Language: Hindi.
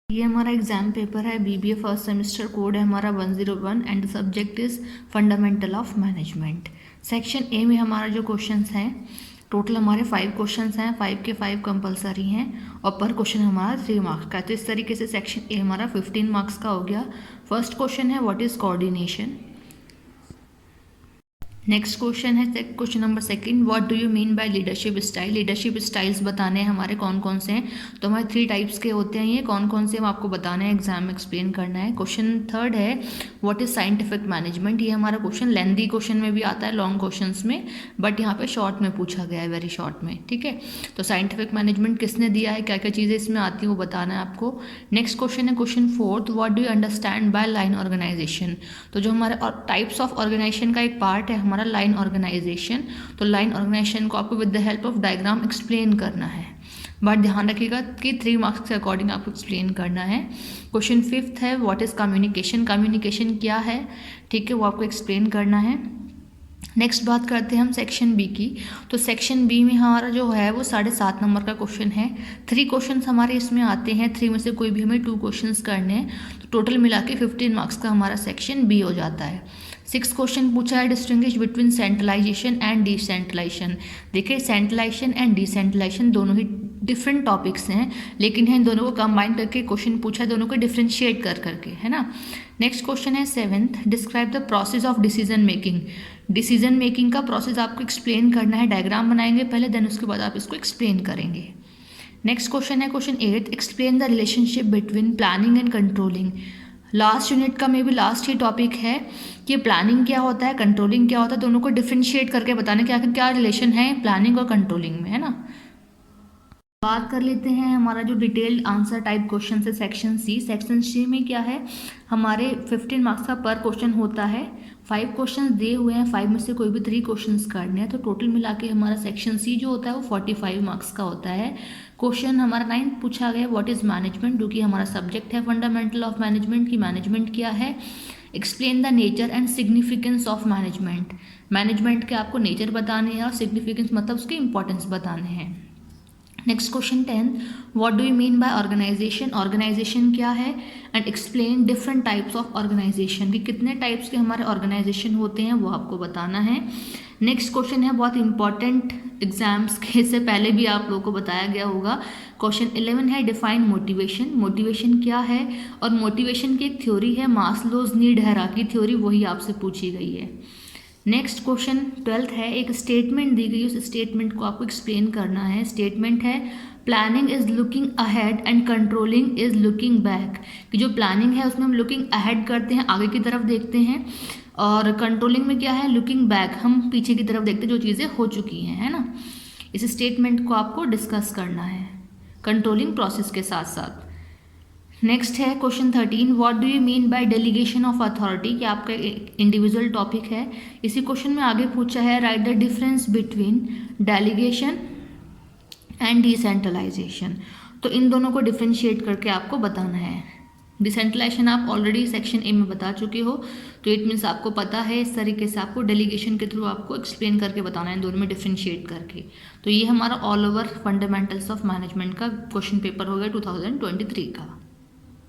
ये हमारा एग्जाम पेपर है बीबीए फर्स्ट सेमेस्टर, कोड है हमारा 101 and the subject is fundamental of management. Section A में हमारा जो क्वेश्चंस हैं, टोटल हमारे 5 क्वेश्चंस हैं, 5 के 5 कंपलसरी हैं और पर क्वेश्चन हमारा 3 मार्क्स का है। तो इस तरीके से सेक्शन ए हमारा 15 मार्क्स का हो गया। फर्स्ट क्वेश्चन है what is coordination. Next question है question number second, what do you mean by leadership style. Leadership styles बताने हैं हमारे कौन कौन से हैं, तो हमारे 3 टाइप्स के होते हैं। ये कौन कौन से हम आपको बताने हैं, एग्जाम में एक्सप्लेन करना है। क्वेश्चन थर्ड है व्हाट इज साइंटिफिक मैनेजमेंट। ये हमारा क्वेश्चन लेंथी क्वेश्चन में भी आता है, लॉन्ग क्वेश्चन में, बट यहाँ पे शॉर्ट में पूछा गया है, वेरी शॉर्ट में। ठीक है, तो साइंटिफिक मैनेजमेंट किसने दिया है, क्या क्या चीज़ें इसमें आती हैं वो बताना है आपको। नेक्स्ट क्वेश्चन है question fourth, what do you understand by line organization. तो जो हमारे टाइप्स ऑफ ऑर्गेनाइजेशन का एक पार्ट है हमारा लाइन ऑर्गेनाइजेशन। तो लाइन ऑर्गेनाइजेशन को आपको with the help of diagram explain करना है, बट ध्यान रखिएगा कि 3 मार्क्स के अकॉर्डिंग आपको एक्सप्लेन करना है। क्वेश्चन फिफ्थ है व्हाट इज कम्युनिकेशन। कम्युनिकेशन क्या है, ठीक है, वो आपको एक्सप्लेन करना है। नेक्स्ट बात करते हैं हम सेक्शन बी की। तो सेक्शन बी में हमारा जो है वो 7.5 नंबर का क्वेश्चन है। 3 क्वेश्चंस हमारे इसमें आते हैं, 3 में से कोई भी हमें 2 क्वेश्चंस करने हैं, तो टोटल मिला के 15 मार्क्स का हमारा सेक्शन बी हो जाता है। 6 क्वेश्चन पूछा है distinguish between centralization and decentralization. देखिए सेंट्रलाइजेशन एंड डिसेंट्रलाइजेशन दोनों ही डिफरेंट टॉपिक्स हैं, लेकिन इन दोनों को कंबाइन करके क्वेश्चन पूछा है, दोनों को डिफ्रेंशिएट कर करके, है ना। नेक्स्ट क्वेश्चन है 7th, describe the process of decision making. Decision making का प्रोसेस आपको एक्सप्लेन करना है, डायग्राम बनाएंगे पहले, देन उसके बाद आप इसको एक्सप्लेन करेंगे। नेक्स्ट क्वेश्चन है question 8, explain the relationship between planning and controlling. Last unit का मे भी लास्ट ही टॉपिक है कि प्लानिंग क्या होता है, कंट्रोलिंग क्या होता है, दोनों को डिफ्रेंशिएट करके बताने कि आखिर क्या रिलेशन है प्लानिंग और कंट्रोलिंग में, है ना। बात कर लेते हैं हमारा जो डिटेल्ड आंसर टाइप क्वेश्चन है सेक्शन सी। सेक्शन सी में क्या है, हमारे 15 मार्क्स का पर क्वेश्चन होता है। 5 क्वेश्चन दिए हुए हैं, 5 में से कोई भी 3 क्वेश्चंस करने हैं, तो टोटल मिला के हमारा सेक्शन सी जो होता है वो 45 मार्क्स का होता है। क्वेश्चन हमारा 9th पूछा गया व्हाट इज मैनेजमेंट, जो कि हमारा सब्जेक्ट है फंडामेंटल ऑफ मैनेजमेंट की मैनेजमेंट क्या है। Explain the nature and significance of management. Management के आपको नेचर बताने हैं और सिग्निफिकेंस मतलब उसके इंपॉर्टेंस बताने हैं। Next question 10, what do you mean by organization. Organization क्या है and explain different types of organization, कि कितने टाइप्स के हमारे ऑर्गेनाइजेशन होते हैं वो आपको बताना है। नेक्स्ट क्वेश्चन है बहुत इंपॉर्टेंट, एग्जाम्स के से पहले भी आप लोगों को बताया गया होगा। क्वेश्चन 11 है डिफाइन मोटिवेशन। मोटिवेशन क्या है, और मोटिवेशन की एक थ्योरी है मास्लोज नीड हायरार्की थ्योरी, वही आपसे पूछी गई है। नेक्स्ट क्वेश्चन 12th है, एक स्टेटमेंट दी गई, उस स्टेटमेंट को आपको एक्सप्लेन करना है। स्टेटमेंट है planning is looking ahead and controlling is looking back, कि जो प्लानिंग है उसमें हम लुकिंग अहेड करते हैं, आगे की तरफ देखते हैं, और कंट्रोलिंग में क्या है लुकिंग बैक, हम पीछे की तरफ देखते हैं जो चीज़ें हो चुकी हैं, है ना। इस स्टेटमेंट को आपको डिस्कस करना है कंट्रोलिंग प्रोसेस के साथ साथ। नेक्स्ट है question 13, what do you mean bye delegation of authority, कि आपका इंडिविजुअल टॉपिक है। इसी क्वेश्चन में आगे पूछा है write the difference between delegation and decentralization. तो इन दोनों को डिफ्रेंशिएट करके आपको बताना है। डिसेंट्रलाइजेशन आप ऑलरेडी सेक्शन ए में बता चुके हो, तो इट मीन्स आपको पता है। इस तरीके से आपको डेलीगेशन के थ्रू आपको एक्सप्लेन करके बताना है, इन दोनों में डिफ्रेंशिएट करके। तो ये हमारा all over fundamentals of management का क्वेश्चन पेपर हो गया 2023 का।